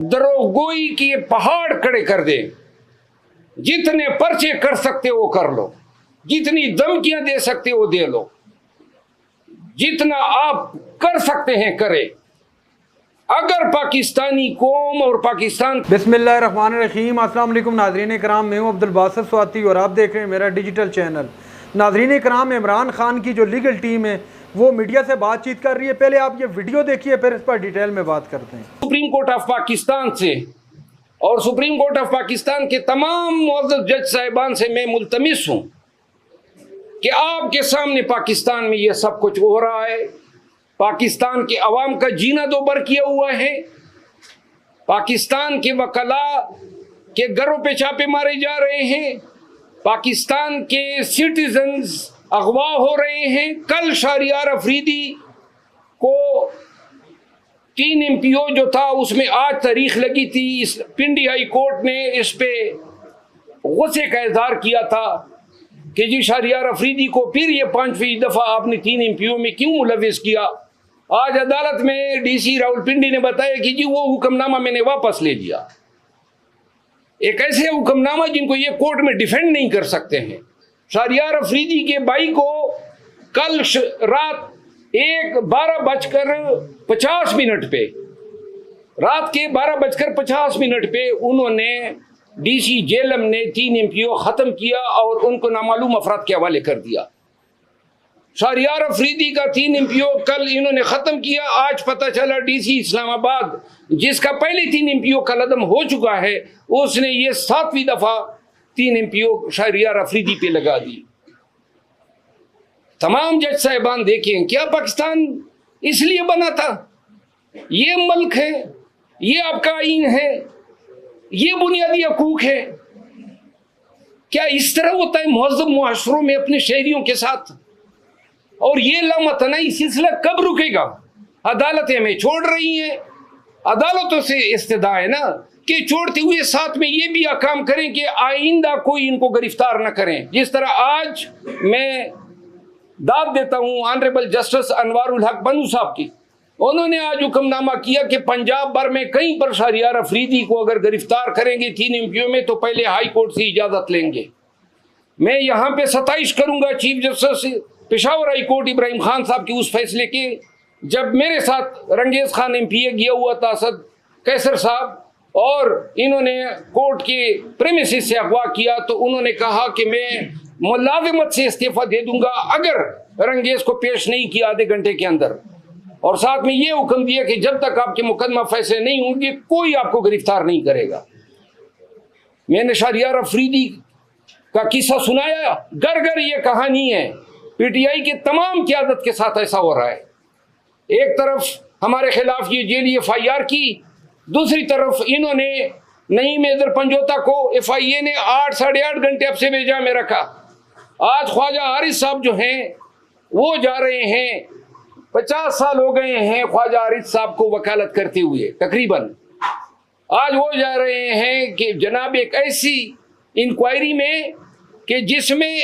दरोगोई के पहाड़ खड़े कर दे। जितने पर्चे कर सकते हो कर लो, जितनी धमकियां दे सकते हो दे लो, जितना आप कर सकते हैं करें। अगर पाकिस्तानी कौम और पाकिस्तान। बिस्मिल्लाहिर्रहमानिर्रहीम। अस्सलाम वालेकुम नाज़रीन कराम, मैं हूं अब्दुल बासित स्वाति और आप देख रहे हैं मेरा डिजिटल चैनल। नाज़रीन कराम, इमरान खान की जो लीगल टीम है वो मीडिया से बातचीत कर रही है। पहले आप ये वीडियो देखिए, फिर इस पर डिटेल में बात करते हैं। सुप्रीम कोर्ट ऑफ पाकिस्तान से और सुप्रीम कोर्ट ऑफ पाकिस्तान के तमाम मुअज़्ज़ज़ जज साहिबान से मैं मुल्तमिस हूं कि आपके सामने पाकिस्तान में यह सब कुछ हो रहा है। पाकिस्तान के अवाम का जीना दो बर किया हुआ है। पाकिस्तान के वकला के घरों पे छापे मारे जा रहे हैं। पाकिस्तान के सिटीजन्स अगवा हो रहे हैं। कल शहरियार अफरीदी को 3 MPO जो था उसमें आज तारीख लगी थी। इस पिंडी हाई कोर्ट ने इस पे गुस्से का इजहार किया था कि जी शहरियार अफरीदी को फिर ये 5वीं दफ़ा आपने 3 MPO में क्यों मुलविस किया। आज अदालत में DC रावलपिंडी ने बताया कि जी वो हुक्मनामा मैंने वापस ले लिया। एक ऐसे हुक्मनामा जिनको ये कोर्ट में डिफेंड नहीं कर सकते हैं। शहरियार अफरीदी के भाई को कल रात 12:50 पे रात के 12:50 पे उन्होंने DC जेलम ने 3 MPO खत्म किया और उनको नामालूम अफराद के हवाले कर दिया। शहरियार अफरीदी का 3 MPO कल इन्होंने खत्म किया। आज पता चला DC इस्लामाबाद जिसका पहले 3 MPO का लदम हो चुका है उसने ये 7वीं दफा 3 MPO शहरियार अफरीदी पे लगा दी। तमाम जज साहिबान देखें, क्या पाकिस्तान इसलिए बना था? ये मुल्क है, ये आपका आईन है, ये बुनियादी हकूक है। क्या इस तरह होता है मुहज़्ज़ब मुआशरों में अपने शहरियों के साथ? और ये लामतनाई सिलसिला कब रुकेगा? अदालतें हमें छोड़ रही हैं। अदालतों से इस्तदा है ना कि छोड़ते हुए साथ में ये भी काम करें कि आइंदा कोई इनको गिरफ्तार न करें। जिस तरह आज मैं दाद देता हूँ ऑनरेबल जस्टिस अनवारुल हक बनू साहब की, उन्होंने आज हुक्मनामा किया कि पंजाब भर में कहीं पर शहरियार अफरीदी को अगर गिरफ्तार करेंगे 3 MPO में तो पहले हाई कोर्ट से इजाजत लेंगे। मैं यहाँ पे सताइश करूंगा chief justice Peshawar high court Ibrahim Khan साहब की उस फैसले के, जब मेरे साथ रंगेज खान MPA गया हुआ था असद कैसर साहब और इन्होंने कोर्ट के प्रेमिसेस से अगवा किया तो उन्होंने कहा कि मैं मुलाजिमत से इस्तीफा दे दूंगा अगर रंगेज को पेश नहीं किया आधे घंटे के अंदर। और साथ में ये हुक्म दिया कि जब तक आपके मुकदमा फैसले नहीं होंगे कोई आपको गिरफ्तार नहीं करेगा। मैंने शहरियार अफरीदी का किस्सा सुनाया। घर घर ये कहानी है। PTI के तमाम क़यादत के साथ ऐसा हो रहा है। एक तरफ हमारे खिलाफ ये जेली FIR की, दूसरी तरफ इन्होंने नईम हैदर पंजोता को FIA ने 8 साढ़े 8 घंटे अब से बेजा में रखा। आज ख्वाजा हारिस साहब जो हैं वो जा रहे हैं, 50 साल हो गए हैं ख्वाजा हारिस साहब को वकालत करते हुए तकरीबन। आज वो जा रहे हैं कि जनाब एक ऐसी इंक्वायरी में कि जिसमें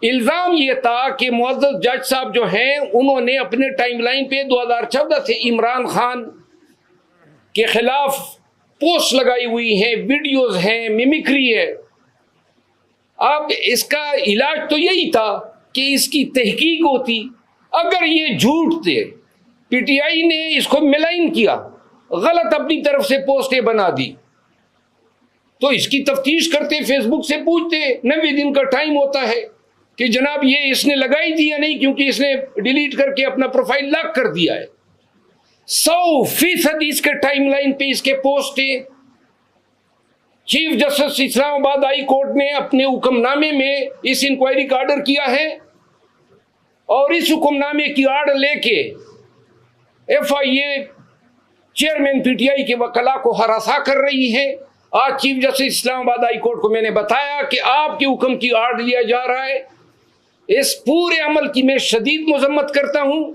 इल्ज़ाम ये था कि मुअज़्ज़ज़ जज साहब जो हैं उन्होंने अपने टाइमलाइन पे 2014 से इमरान खान के खिलाफ पोस्ट लगाई हुई हैं, वीडियोस हैं, मिमिक्री है। अब इसका इलाज तो यही था कि इसकी तहकीक होती। अगर ये झूठ थे, PTI ने इसको मिलाइन किया, गलत अपनी तरफ से पोस्टें बना दी, तो इसकी तफ्तीश करते, फेसबुक से पूछते। 90 दिन का टाइम होता है कि जनाब ये इसने लगाई दी या नहीं, क्योंकि इसने डिलीट करके अपना प्रोफाइल लॉक कर दिया है। 100% इसके टाइमलाइन पे इसके पोस्टें। Chief justice Islamabad high court ने अपने हुक्मनामे में इस इंक्वायरी का ऑर्डर किया है और इस हुक्मनामे की आड़ लेके FIA चेयरमैन PTI के वकला को हरासा कर रही है। आज chief justice Islamabad high court को मैंने बताया कि आपके हुक्म की आड़ लिया जा रहा है। इस पूरे अमल की मैं शदीद मजम्मत करता हूं।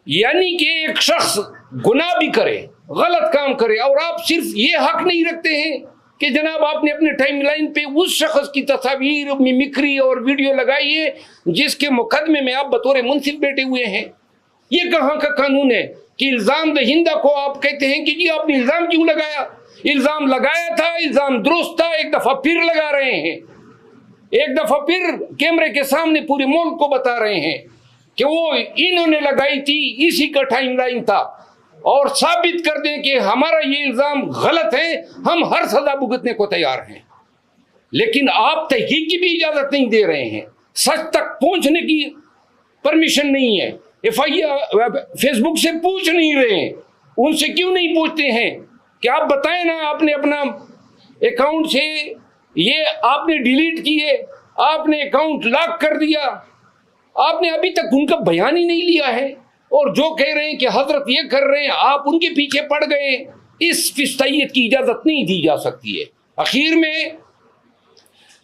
यानी कि एक शख्स गुनाह भी करे, गलत काम करे और आप सिर्फ ये हक नहीं रखते हैं कि जनाब आपने अपने टाइमलाइन पे उस शख्स की तस्वीर, मिमिक्री और वीडियो लगाई है जिसके मुकदमे में आप बतौर मुंसिफ बैठे हुए हैं। ये कहाँ का कानून है कि इल्जाम दहिंदा को आप कहते हैं कि जी आपने इल्जाम क्यों लगाया? इल्जाम लगाया था, इल्जाम दुरुस्त था, एक दफा फिर लगा रहे हैं, एक दफा फिर कैमरे के सामने पूरे मुल्क को बता रहे हैं कि वो इन्होंने लगाई थी, इसी का टाइमलाइन था, और साबित कर दें कि हमारा ये इल्जाम गलत है, हम हर सजा भुगतने को तैयार हैं। लेकिन आप तहकीक की भी इजाजत नहीं दे रहे हैं, सच तक पहुंचने की परमिशन नहीं है। FIR फेसबुक से पूछ नहीं रहे हैं, उनसे क्यों नहीं पूछते हैं कि आप बताएं ना, आपने अपना अकाउंट से ये आपने डिलीट किए, आपने अकाउंट लॉक कर दिया, आपने अभी तक उनका बयान ही नहीं लिया है, और जो कह रहे हैं कि हजरत ये कर रहे हैं, आप उनके पीछे पड़ गए। इस फिस्तायत की इजाजत नहीं दी जा सकती है। आखिर में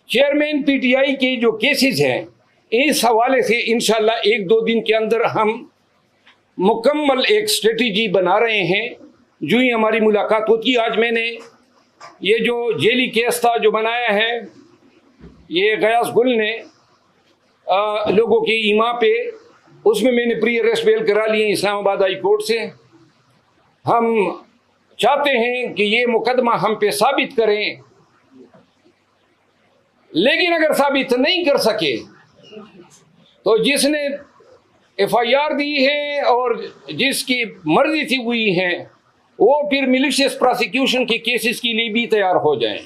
चेयरमैन PTI के जो केसेस हैं, इस हवाले से इंशाल्लाह 1-2 दिन के अंदर हम मुकम्मल एक स्ट्रेटजी बना रहे हैं। जो ही हमारी मुलाकात होती, आज मैंने ये जो जेली केस था जो बनाया है, ये गयास गुल ने लोगों की ईमा पे, उसमें मैंने प्री अरेस्ट बेल करा लिए इस्लामाबाद हाई कोर्ट से। हम चाहते हैं कि ये मुकदमा हम पे साबित करें, लेकिन अगर साबित नहीं कर सके तो जिसने FIR दी है और जिसकी मर्जी से हुई है, वो फिर मिलिशियस प्रोसिक्यूशन के केसेस के लिए भी तैयार हो जाएं।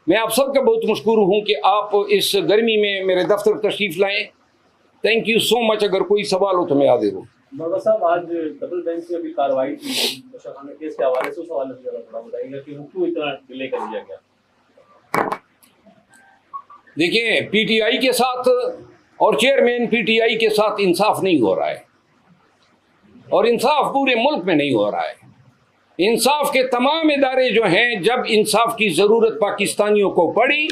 मैं आप सबका बहुत मशकूर हूं कि आप इस गर्मी में मेरे दफ्तर तशरीफ लाएं। Thank you so much. अगर कोई सवाल हो तो मैं हाजिर हूँ। बाबा साहब, आज डबल बेंच में भी कार्रवाई थी बशर खान केस के हवाले से, उस हवाले से जरा थोड़ा बताइएगा कि क्यों इतना डिले कर दिया गया? देखिए, PTI के साथ और चेयरमैन PTI के साथ इंसाफ नहीं हो रहा है, और इंसाफ पूरे मुल्क में नहीं हो रहा है। इंसाफ के तमाम इदारे जो हैं, जब इंसाफ की ज़रूरत पाकिस्तानियों को पड़ी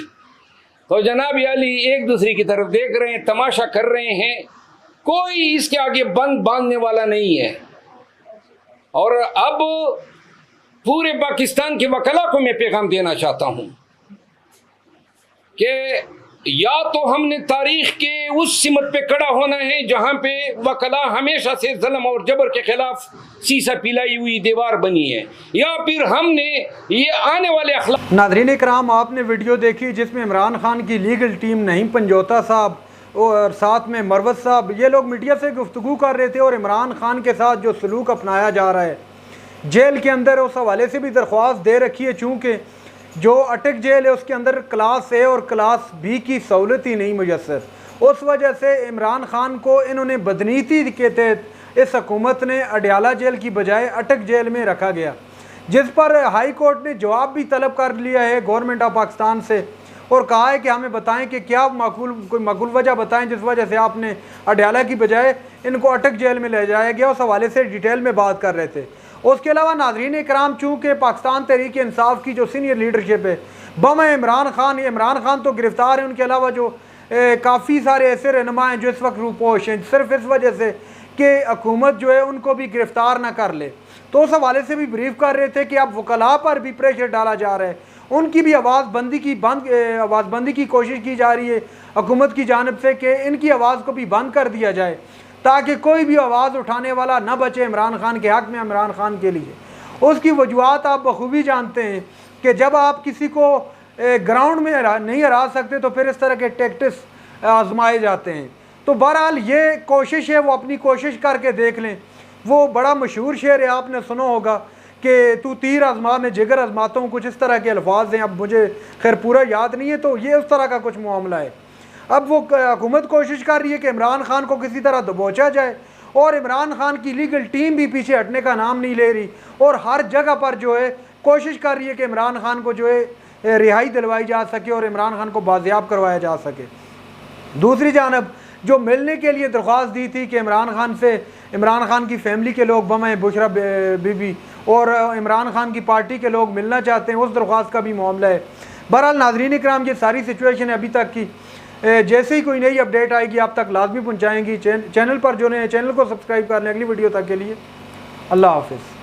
तो जनाब अली एक दूसरे की तरफ देख रहे हैं, तमाशा कर रहे हैं। कोई इसके आगे बंद बांधने वाला नहीं है। और अब पूरे पाकिस्तान के वकला को मैं पैगाम देना चाहता हूं कि या तो हमने तारीख के उस सिमत पे खड़ा होना है जहां पे वकला हमेशा से जुल्म और जबर के खिलाफ सीसा पिलाई हुई दीवार बनी है, या फिर हमने ये आने वाले अखलाक। नाज़रीन इकराम, आपने वीडियो देखी जिसमें इमरान खान की लीगल टीम नहीम पंजोता साहब और साथ में मरवत साहब, ये लोग मीडिया से गुफ्तगू कर रहे थे, और इमरान खान के साथ जो सलूक अपनाया जा रहा है जेल के अंदर, उस हवाले से भी दरख्वास्त दे रखी है। चूँकि जो अटक जेल है उसके अंदर क्लास A और क्लास B की सहूलत ही नहीं मुयसर, उस वजह से इमरान खान को इन्होंने बदनीति के तहत इस हुकूमत ने अडयाला जेल की बजाय अटक जेल में रखा गया, जिस पर हाई कोर्ट ने जवाब भी तलब कर लिया है गवर्नमेंट ऑफ पाकिस्तान से, और कहा है कि हमें बताएं कि क्या कोई माकूल वजह बताएं जिस वजह से आपने अडयाला की बजाय इनको अटक जेल में ले जाया गया। उस हवाले से डिटेल में बात कर रहे थे। उसके अलावा नाज़रीन इकराम, चूँकि पाकिस्तान तहरीक इंसाफ की जो सीनियर लीडरशिप है, बम है इमरान खान, ये इमरान खान तो गिरफ़्तार है, उनके अलावा जो काफ़ी सारे ऐसे रहनुमा हैं जो इस वक्त रूपोश हैं, सिर्फ इस वजह से कि हुकूमत जो है उनको भी गिरफ़्तार ना कर ले। तो उस हवाले से भी ब्रीफ कर रहे थे कि अब वकला पर भी प्रेशर डाला जा रहा है, उनकी भी आवाज़बंदी की कोशिश की जा रही है हुकूमत की जानिब से कि इनकी आवाज़ को भी बंद कर दिया जाए, ताकि कोई भी आवाज़ उठाने वाला न बचे इमरान खान के हक़ में, इमरान खान के लिए। उसकी वजूहत आप बखूबी जानते हैं कि जब आप किसी को ग्राउंड में नहीं हरा सकते तो फिर इस तरह के टैक्टिक्स आजमाए जाते हैं। तो बहरहाल ये कोशिश है, वो अपनी कोशिश करके देख लें। वो बड़ा मशहूर शेर है, आपने सुना होगा कि तू तीर आजमा में जिगर आजमाता हूँ, कुछ इस तरह के अल्फाज हैं, अब मुझे खैर पूरा याद नहीं है। तो ये उस तरह का कुछ मामला है। अब वो हुकूमत कोशिश कर रही है कि इमरान खान को किसी तरह दबोचा जाए, और इमरान खान की लीगल टीम भी पीछे हटने का नाम नहीं ले रही, और हर जगह पर जो है कोशिश कर रही है कि इमरान खान को जो है रिहाई दिलवाई जा सके और इमरान खान को बाजियाब करवाया जा सके। दूसरी जानब जो मिलने के लिए दरख्वास्त दी थी कि इमरान खान से इमरान खान की फैमिली के लोग, बम बुशरा बीबी और इमरान खान की पार्टी के लोग मिलना चाहते हैं, उस दरख्वास्त का भी मामला है। बहरहाल नाज़रीन इकराम, ये सारी सिचुएशन अभी तक की, जैसे ही कोई नई अपडेट आएगी आप तक लाजमी पहुँचाएंगी। चैनल पर जो नए चैनल को सब्सक्राइब कर लें। अगली वीडियो तक के लिए अल्लाह हाफ़िज़।